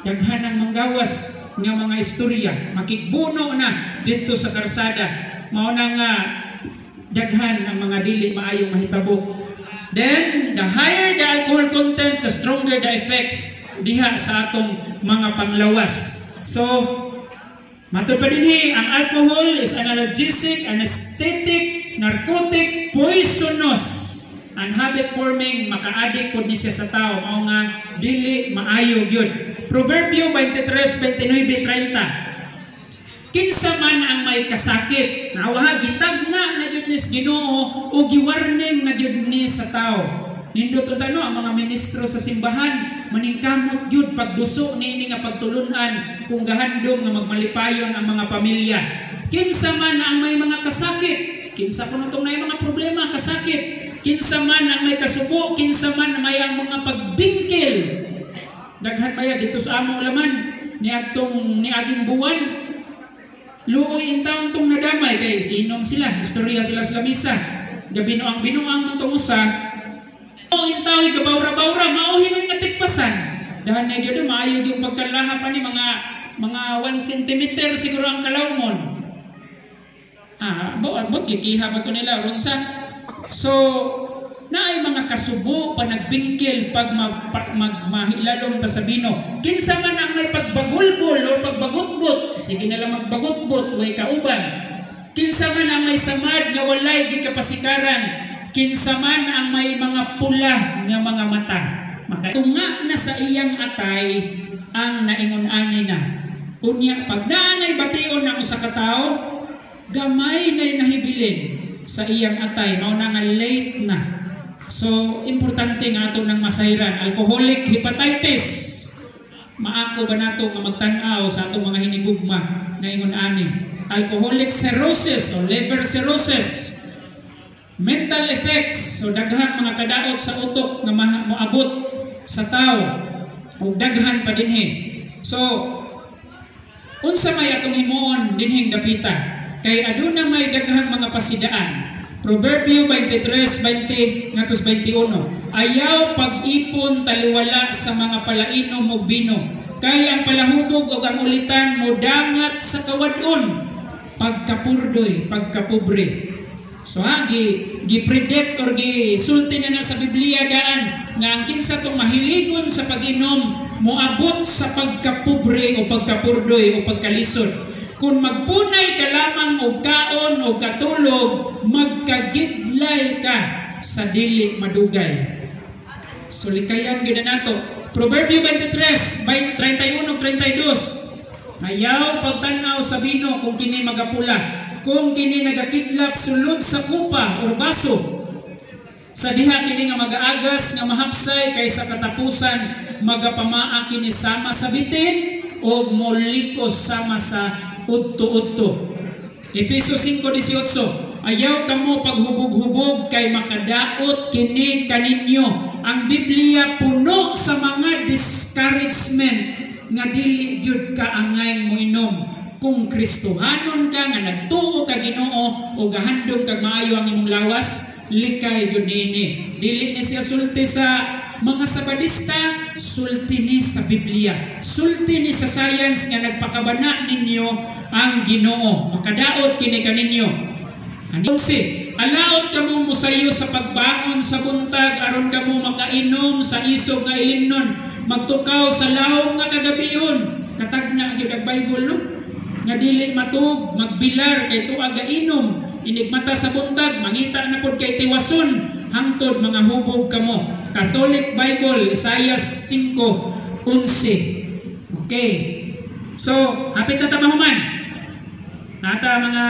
daghan ang manggawas nga mga istorya makigbuno na dito sa karsada, mao na nga daghan ang mga dili maayong mahitabo. Then the higher the alcohol content, the stronger the effects diha sa atong mga panglawas. So matod pa dinhi, ang alcohol is an analgesic, anesthetic, narcotic, poisonous, and habit forming, maka-addict pud ni siya sa tao, mao nga dili maayo gyud. Proverbio 23:29-30. Kinsa man ang may kasakit, nawa gitagna na gyud ni Ginoo o giwarning na gyud ni sa tao. Nindot ano ang mga ministro sa simbahan maningkamot gyud pagduso niini nga pagtulunan kung gahandom nga magmalipayon ang mga pamilya. Kinsa man ang may mga kasakit, kinsa kuno tong may mga problema kasakit, kinsa man ang may kasubo, kinsa man may ang mga pagbingkil. Daghan pa dito sa among laman ni aging buwan. Luoy in taon tong nadamay kay inom sila, istorya sila sa lamisa. Gabinuang itong usa. In taon gabawra-bawra mauhin ang natikpasan. Dahan na gyud maayo yung pagkalaha pa ni mga 1 cm siguro ang kalawmon. Bot gikiha ba to nila ronsa. So naay mga kasubo pa nagbingkil pag mahilalom ta sa bino. Kinsa man ang may pagbagulbol o pagbagutbot, sige na lang magbagutbot way kauban. Kinsa man ang may samad nga walay gikapasikaran, kinsa man ang may mga pula nga mga mata, makatunga na sa iyang atay ang naingon-ani na. Unya pag naanay bation na usa ka tawo, gamay nay nahibilin sa iyang atay, mao na nga late na. So, importante nga itong nang masayran. Alcoholic hepatitis. Maako ba nato nga magtanaw sa itong mga hinigugma na ingon-ani. Alcoholic cirrhosis o liver cirrhosis. Mental effects. So, daghan mga kadaot sa utok na moabot sa tao. O daghan pa dinhi. So, unsa may atong himuon dinhing dapita. Kay aduna may daghang mga pasidaan. Proverbio 23:20-21. Ayaw pag-ipon taliwala sa mga palainom o bino. Kay ang palahubog o ang ulitan mo dangat sa kawadon. Pagkapurdoy, pagkapobre. So gi-predict or gisulti na sa Biblia daan nga ang kinsa tong mahiligon sa pag-inom moabot sa pagkapobre o pagkapurdoy o pagkalisod. Kung magpunay ka lamang og kaon o katulog, magkagidlay ka sa dili madugay. So likayan gyud nato. Proverbio 23:31-32. Ayaw pagtan-aw sa bino kung kini magapula, kung kini nagakidlap sulod sa kupa o baso. Sa diha kini nga magaagas nga mahapsay kaysa katapusan, magapamaa kini sama sa bitin o molikos sama sa udto-udto. Efeso 5:18. Ayaw kamo paghubog-hubog kay makadaot kini kaninyo. Ang Biblia puno sa mga discouragement nga dili gyud ka angay mo inom. Kung Kristohanon ka nga nagtuo ka Ginoo o gahandom kag maayo ang imong lawas, likay gyud niini. Dili ni siya sulti sa mga sabadista, sulti ni sa Biblia. Sulti ni sa science nga nagpakabana ninyo ang Ginoo. Makadaot kini kaninyo. Ano si? Alaot kamo musayo sa pagbangon sa buntag aron kamo makainom sa isog nga ilimnon. Magtukaw sa lahom nga kagabion. Katagna gyud ang Bible no? Nga dili matug, magbilar kay tuwa ga inom. Inigmata sa buntag, mangita na pod kay tiwason. Hangtod mga hubog kamo. Catholic Bible, Isaiah 5:11. Okay. So, hapit na tamahuman. Nata mga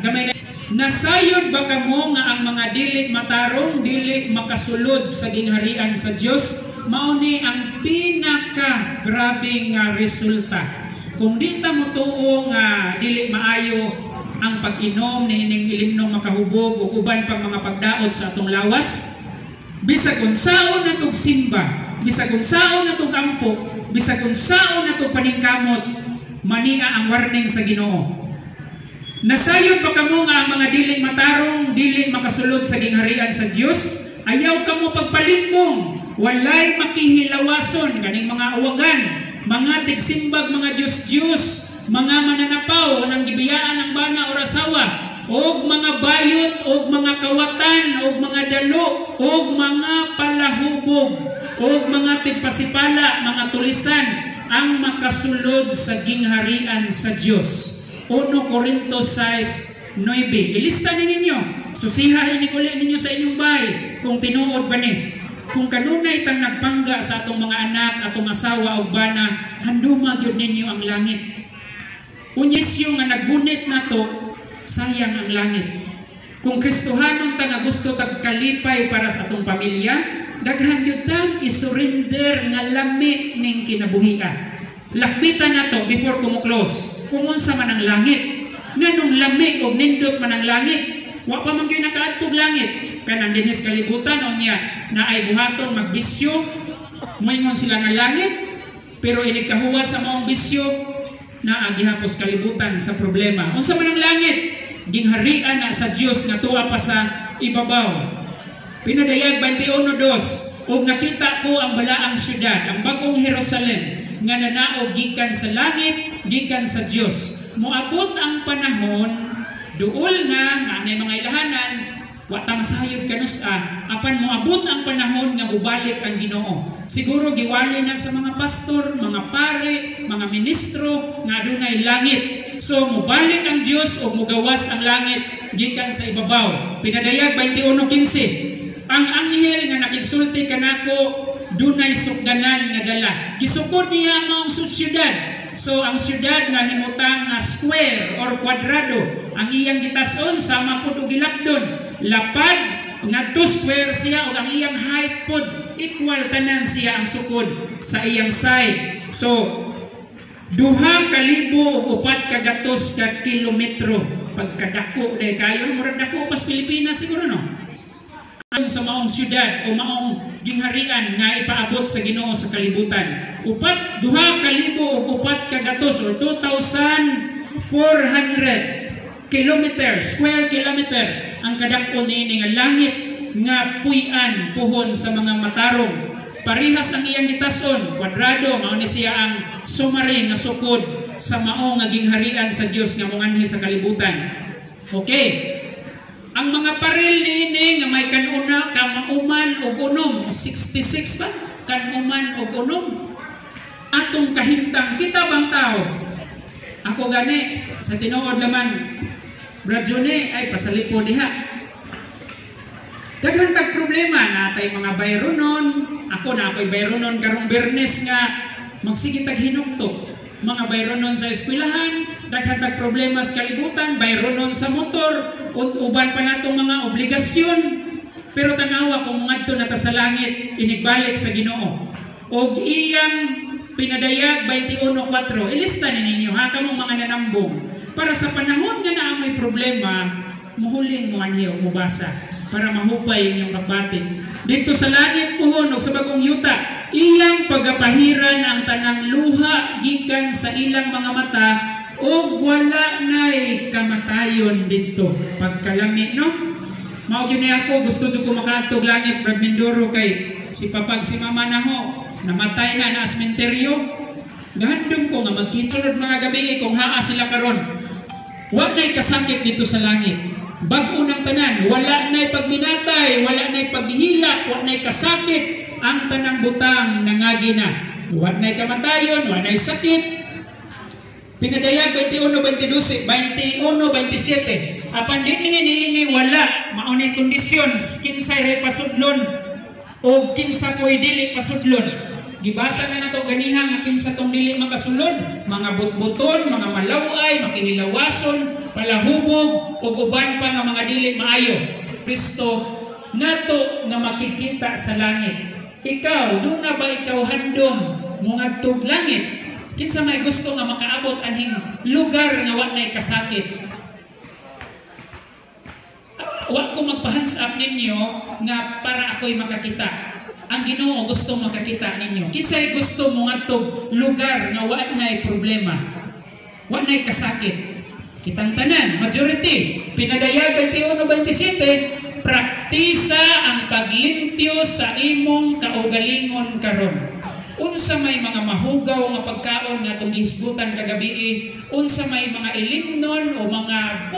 gamay na. Nasayod ba kamo nga ang mga dili matarong, dili makasulod sa gingharian sa Dios? Mao ni ang pinaka grabe nga resulta. Kung di ta mo tuo nga dili maayo ang pag-inom ni ining ilimnong makahubog o uban pang mga pagdaot sa atong lawas, bisag kung saon natong simba, bisag kung saon natong kampo, bisag kung saon natong paningkamot, mania ang warning sa Ginoo. Nasayod pa kamo nga ang mga dili matarong, dili makasulod sa gingharian sa Dios? Ayaw kamo pagpalimbong walay makihilawason kaning mga awagan, mga tigsimbag, mga Diyos-Diyos, mga mananapaw nang gibiyaan ng bana o asawa, og mga bayot, og mga kawatan, og mga dalo, og mga palahubog, og mga tigpasipala, mga tulisan ang makasulod sa gingharian sa Dios. 1 Corintos 6:9. Ilista ninyo. Susihain ni kulit ninyo sa inyong bahay kung tinuod ba ni. Kung kanunay tang nagpangga sa atong mga anak, atong asawa o bana, handuma gyud ninyo ang langit. Unyisyo nga nagunit nato, sayang ang langit. Kung Kristohanon ta nga gusto tag kalipay para sa atong pamilya, daghan gyud tag isurrender nga lami ning kinabuhian. Lakbitan nato before kumo-close. Kung unsa man ang langit, nganong lami o nindot man ang langit, wa pa man gyud nakaadtog langit. Kanang dinis kalibutan o niya na ay buhaton magbisyo, moingon sila nga langit, pero inikahuwa sa maong bisyo na agihapos kalibutan sa problema. Unsa man ang langit, gingharian na sa Dios nga tuwa pa sa ibabaw. Pinadayag 21:2, ug nakita ko ang balaang syudad, ang bagong Jerusalem, nga nanaog gikan sa langit, gikan sa Dios. Moabot ang panahon, duol na nga anay mga ilahanan, wa ta masayod kanusa, apan moabot ang panahon nga mubalik ang Ginoo. Siguro giwali na sa mga pastor, mga pare, mga ministro nga adunay langit. So mubalik ang Dios o mugawas ang langit gikan sa ibabaw. Pinadayag 21:15. Ang anghel nga nakigsulti kanako dunay sukdanan nga dala. Gisukod niya ang syudad. So ang syudad nga himutang na square or kwadrado, ang iyang gitason sama pud og gilapdon. Lapad nga 2 square siya ug ang iyang height pud equal tanan siya ang sukod sa iyang side. So 2,400 ka kilometro pagkadako day kayo murag dako pas Pilipinas siguro no. Sa maong syudad o maong gingharian nga ipaabot sa Ginoo sa kalibutan. 2,400 or 2,400 kilometers, square kilometer ang kadako niini nga langit nga puy-an puhon sa mga matarong. Parihas ang iyang gitason, kwadrado, mao ni siya ang sumari nga sukod sa maong nga gingharian sa Dios nga monganhi sa kalibutan. Okay. Ang mga paril niini nga may kanuna, kamauman o unom, 66 ba? Kanuman o unom. Atong kahintang, kita bang tao? Ako gani, sa tinuod laman, Bradyone, ay pasalipo diha. Daghang problema na tay mga bayronon, ako na ako'y bayronon karong Bernes nga, magsige tag hinuktok. Mga bayronon sa eskwelahan, daghang problema sa kalibutan, bayronon sa motor, uban pa natong mga obligasyon. Pero tanawa kung ngadto na ta sa langit, inigbalik sa Ginoo. Og iyang pinadayag 21:4. Ilista ninyo ha kamong mga nanambong para sa panahon nga naa may problema, muhuling mo anhiyo mubasa para mahupay inyong pagbatik. Dito sa langit puhon o sa bagong yuta, iyang pagapahiran ang tanang luha gikan sa ilang mga mata o wala na'y kamatayon dito. Pagkalami, no? Mao gyud ni ako, gusto ko makaadtog langit, Brad Mindoro, kay si papag si mama na ho, namatay na na asmenteryo. Gahandom ko nga magkitulod mga gabi kung haa sila karon. Wala na'y kasakit dito sa langit. Bag-o ng tanan, wala na'y pagminatay, wala na'y paghihila, wala na'y kasakit, ang tanang butang nangagi na. Wala na'y kamatayon, wala na'y sakit. Pinadayag 21:27. Apan din hinihingi wala, maunay kondisyon, kinsay ray pasudlon, o kinsa ko'y dili pasudlon. Gibasa na nato ganihan nga kinsa tong dili makasulod, mga butbuton, mga malaway, makihilawason, palahubog, o uban pa nga mga dili maayo. Kristo nato nga makikita sa langit. Ikaw, doon na ba ikaw handom mga tug langit? Kinsa may gusto nga makaabot anhing lugar nga wa nay kasakit? Wa ko magpa-hands up ninyo nga para ako'y makakita. Ang Ginoo gusto makakita ninyo. Kinsay gusto mo ngadtog lugar nga wa nay problema, wa nay kasakit? Kitang tanan, majority. Pinadayag 21:27, praktisa ang paglimpyo sa imong kaugalingon karon. Unsa may mga mahugaw nga pagkaon nga itong gihisgutan kagabi, unsa may mga ilimnon o mga